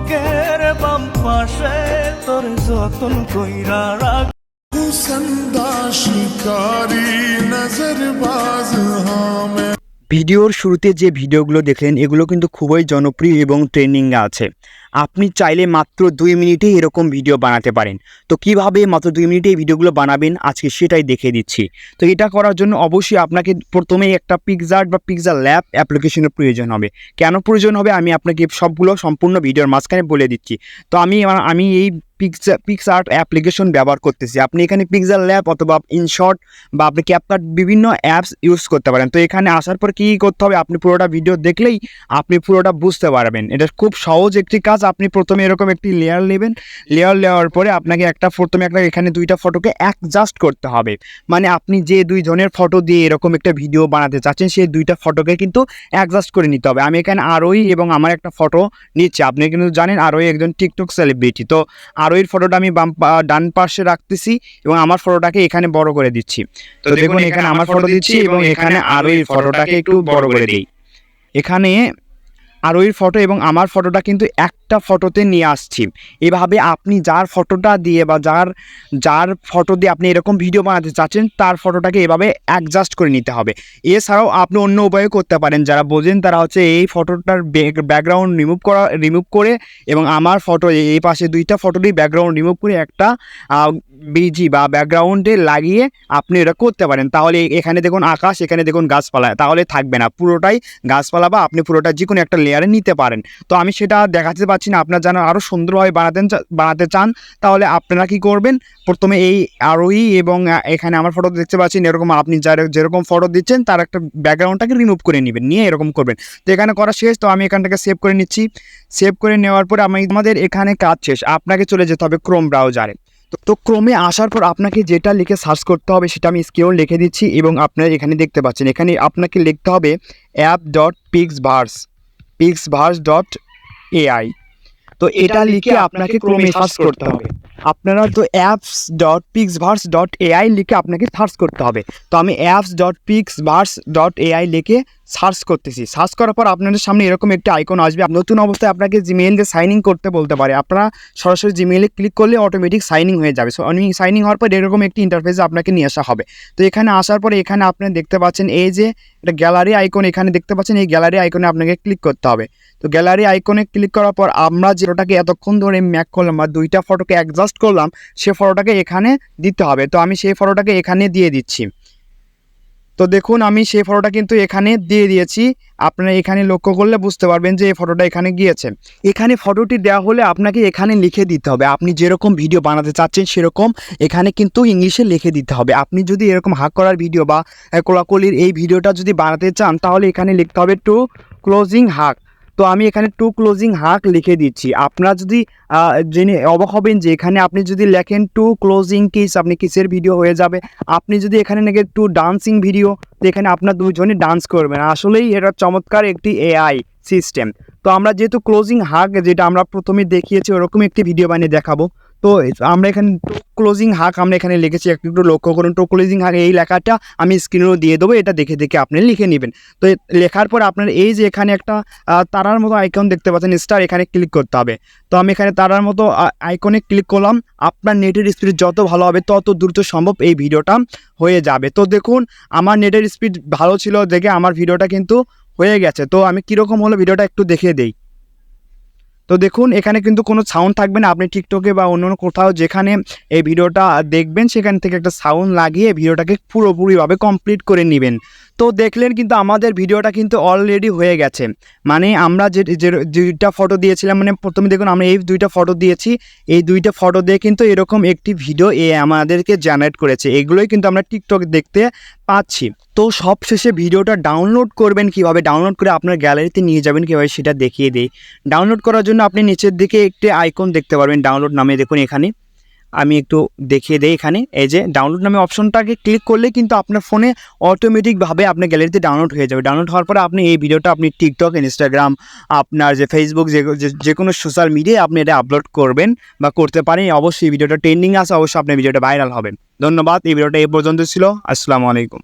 বুকের বাম পাশে তোর যতন কইরা রাখ संदा शिकारी नजरबाज हाँ मैं। ভিডিওর শুরুতে যে ভিডিওগুলো দেখলেন এগুলো কিন্তু খুবই জনপ্রিয় এবং ট্রেন্ডিংয়ে আছে। আপনি চাইলে মাত্র 2 মিনিটেই এরকম ভিডিও বানাতে পারেন। তো কিভাবে মাত্র 2 মিনিটে এই ভিডিওগুলো বানাবেন আজকে সেটাই দেখিয়ে দিচ্ছি। তো এটা করার জন্য অবশ্যই আপনাকে প্রথমেই একটা পিক্সআর্ট বা পিক্সেলল্যাব অ্যাপ্লিকেশনের প্রয়োজন হবে। কেন প্রয়োজন হবে আমি আপনাকে সবগুলো সম্পূর্ণ ভিডিওর মাঝখানে বলে দিচ্ছি। তো আমি এই পিক্সআর্ট অ্যাপ্লিকেশন ব্যবহার করতেছি। আপনি এখানে পিক্সেলল্যাব অথবা ইনশট বা আপনি ক্যাপকাট বিভিন্ন অ্যাপস ইউজ করতে পারেন। তো এখানে আসার পর কী করতে হবে আপনি পুরোটা ভিডিও দেখলেই আপনি পুরোটা বুঝতে পারবেন। এটা খুব সহজ একটি কাজ। আপনি প্রথমে এরকম একটি লেয়ার নেবেন, লেয়ার নেওয়ার পরে আপনাকে প্রথমে এখানে দুইটা ফটোকে অ্যাডজাস্ট করতে হবে। মানে আপনি যে দুইজনের ফটো দিয়ে এরকম একটা ভিডিও বানাতে চাচ্ছেন সেই দুইটা ফটোকে কিন্তু অ্যাডজাস্ট করে নিতে হবে। আমি এখানে আরোহী এবং আমার একটা ফটো নিচ্ছি। আপনি কিন্তু জানেন আরোহী একজন টিকটক সেলিব্রিটি। তো আরোহীর ফটোটা আমি ডান পাশে রাখতেছি এবং আমার ফটোটাকে এখানে বড় করে দিচ্ছি। তো দেখুন এখানে আমার ফটো দিচ্ছি এবং এখানে আরোহীর ফটোটাকে একটু বড় করে দিই। এখানে আরোহীর ফটো এবং আমার ফটোটা কিন্তু একটা ফটোতে নিয়ে আসছি। এভাবে আপনি যার ফটোটা দিয়ে বা যার ফটো দিয়ে আপনি এরকম ভিডিও বানাতে চাচ্ছেন তার ফটোটাকে এভাবে অ্যাডজাস্ট করে নিতে হবে। এছাড়াও আপনি অন্য উপায়ে করতে পারেন। যারা বোঝেন তারা হচ্ছে এই ফটোটার ব্যাকগ্রাউন্ড রিমুভ করে এবং আমার ফটো এই পাশে দুইটা ফটোরই ব্যাকগ্রাউন্ড রিমুভ করে একটা বিজি বা ব্যাকগ্রাউন্ডে লাগিয়ে আপনি এটা করতে পারেন। তাহলে এখানে দেখুন আকাশ, এখানে দেখুন গাছপালা, তাহলে থাকবে না, পুরোটাই গাছপালা বা আপনি পুরোটা যে কোনো একটা লেয়ারে নিতে পারেন। তো আমি সেটা দেখাতে পারছি না। আপনার যেন আরও সুন্দরভাবে বানাতে চান তাহলে আপনারা কী করবেন, প্রথমে এই আরোহী এবং এখানে আমার ফটো দেখতে পাচ্ছেন এরকম আপনি যেরকম ফটো দিচ্ছেন তার একটা ব্যাকগ্রাউন্ডটাকে রিমুভ করে নেবেন, নিয়ে এরকম করবেন। তো এখানে করা শেষ। তো আমি এখানটাকে সেভ করে নিচ্ছি। সেভ করে নেওয়ার পরে আমাদের এখানে কাজ শেষ। আপনাকে চলে যেতে হবে ক্রোম ব্রাউজারে। তো ক্রোমে আসার পর আপনাকে যেটা লিখে সার্চ করতে হবে সেটা আমি স্ক্রিনে লিখে দিচ্ছি এবং আপনারা এখানে দেখতে পাচ্ছেন এখানে আপনাকে লিখতে হবে app.pixverse.ai। তো এটা লিখে আপনাকে ক্রোমে সার্চ করতে হবে। আপনারা তো apps.pixverse.ai লিখে আপনাকে সার্চ করতে হবে। তো আমি apps.pixverse.ai লিখে সার্চ করতেছি। সার্চ করার পর আপনাদের সামনে এরকম একটি আইকন আসবে। নতুন অবস্থায় আপনাকে জিমেইল দিয়ে সাইন ইন করতে বলতে পারে। আপনারা সরাসরি জিমেইলে ক্লিক করলে অটোমেটিক সাইন ইন হয়ে যাবে। সাইন ইন হওয়ার পর এরকম একটি ইন্টারফেসে আপনাকে নিয়ে আসা হবে। তো এখানে আসার পরে এখানে আপনারা দেখতে পাচ্ছেন এই যে একটা গ্যালারি আইকন এখানে দেখতে পাচ্ছেন, এই গ্যালারি আইকনে আপনাকে ক্লিক করতে হবে। তো গ্যালারি আইকনে ক্লিক করার পর আমরা যেটাকে এতক্ষণ ধরে ম্যাক করলাম বা দুইটা ফটোকে অ্যাডজাস্ট করলাম সে ফটোটাকে এখানে দিতে হবে। তো আমি সেই ফটোটাকে এখানে দিয়ে দিচ্ছি। তো দেখুন আমি সেই ফটোটা কিন্তু এখানে দিয়ে দিয়েছি। আপনারা এখানে লক্ষ্য করলে বুঝতে পারবেন যে এই ফটোটা এখানে গিয়েছে। এখানে ফটোটি দেওয়া হলে আপনাকে এখানে লিখে দিতে হবে আপনি যেরকম ভিডিও বানাতে চাচ্ছেন সেরকম এখানে কিন্তু ইংলিশে লিখে দিতে হবে। আপনি যদি এরকম হাক করার ভিডিও বা কোলাকুলির এই ভিডিওটা যদি বানাতে চান তাহলে এখানে লিখতে হবে টু ক্লোজিং হাক। তো আমি এখানে টু ক্লোজিং হাক লিখে দিচ্ছি। আপনারা যদি জেনে অবাক হবেন যে এখানে আপনি যদি লেখেন টু ক্লোজিং কিস আপনি কিসের ভিডিও হয়ে যাবে। আপনি যদি এখানে লেখেন টু ডান্সিং ভিডিও তো এখানে আপনার দুজনই ডান্স করবেন। আসলেই এটা চমৎকার একটি এআই সিস্টেম। তো আমরা যেহেতু ক্লোজিং হাক যেটা আমরা প্রথমে দেখিয়েছি ওরকম একটি ভিডিও বানিয়ে দেখাবো। তো আমরা এখানে টু ক্লোজিং হাক আমরা এখানে লিখেছি, একটু লক্ষ্য করুন। টু ক্লোজিং হাক এই লেখাটা আমি স্ক্রিনেও দিয়ে দেবো, এটা দেখে আপনি লিখে নেবেন। তো লেখার পর আপনার এই যে এখানে একটা তারার মতো আইকন দেখতে পাচ্ছেন স্টার, এখানে ক্লিক করতে হবে। তো আমি এখানে তারার মতো আইকনে ক্লিক করলাম। আপনার নেটের স্পিড যত ভালো হবে তত দ্রুত সম্ভব এই ভিডিওটা হয়ে যাবে। তো দেখুন আমার নেটের স্পিড ভালো ছিল দেখে আমার ভিডিওটা কিন্তু হয়ে গেছে। তো আমি কীরকম হলো ভিডিওটা একটু দেখিয়ে দিই। তো দেখুন এখানে কিন্তু কোনো সাউন্ড থাকবে না। আপনি টিকটকে বা অন্য কোথাও যেখানে এই ভিডিওটা দেখবেন সেখান থেকে একটা সাউন্ড লাগিয়ে ভিডিওটাকে পুরোপুরিভাবে কমপ্লিট করে নেবেন। তো দেখলেন কিন্তু আমাদের ভিডিওটা কিন্তু অলরেডি হয়ে গেছে। মানে আমরা যে দুইটা ফটো দিয়েছিলাম, মানে প্রথমে দেখুন আমরা এই দুইটা ফটো দিয়েছি, এই দুইটা ফটো দিয়ে কিন্তু এরকম একটি ভিডিও আমাদেরকে জেনারেট করেছে। এগুলোই কিন্তু আমরা টিকটক দেখতে পাচ্ছি। তো সবশেষে ভিডিওটা ডাউনলোড করবেন কীভাবে, ডাউনলোড করে আপনার গ্যালারিতে নিয়ে যাবেন কীভাবে সেটা দেখিয়ে দিই। ডাউনলোড করার জন্য আপনি নিচের দিকে একটি আইকন দেখতে পারবেন ডাউনলোড নামে। দেখুন এখানে আমি একটু দেখিয়ে দিই। এখানে এই যে ডাউনলোড নামে অপশনটাকে ক্লিক করলে কিন্তু আপনার ফোনে অটোমেটিকভাবে আপনার গ্যালারিতে ডাউনলোড হয়ে যাবে। ডাউনলোড হওয়ার পরে আপনি এই ভিডিওটা আপনি টিকটক, ইনস্টাগ্রাম, আপনার যে ফেসবুক যে কোনো সোশ্যাল মিডিয়ায় আপনি এটা আপলোড করবেন বা করতে পারেন। অবশ্যই ভিডিওটা ট্রেন্ডিং আছে, অবশ্যই আপনার ভিডিওটা ভাইরাল হবে। ধন্যবাদ। এই ভিডিওটা এই পর্যন্ত ছিল। আসসালামু আলাইকুম।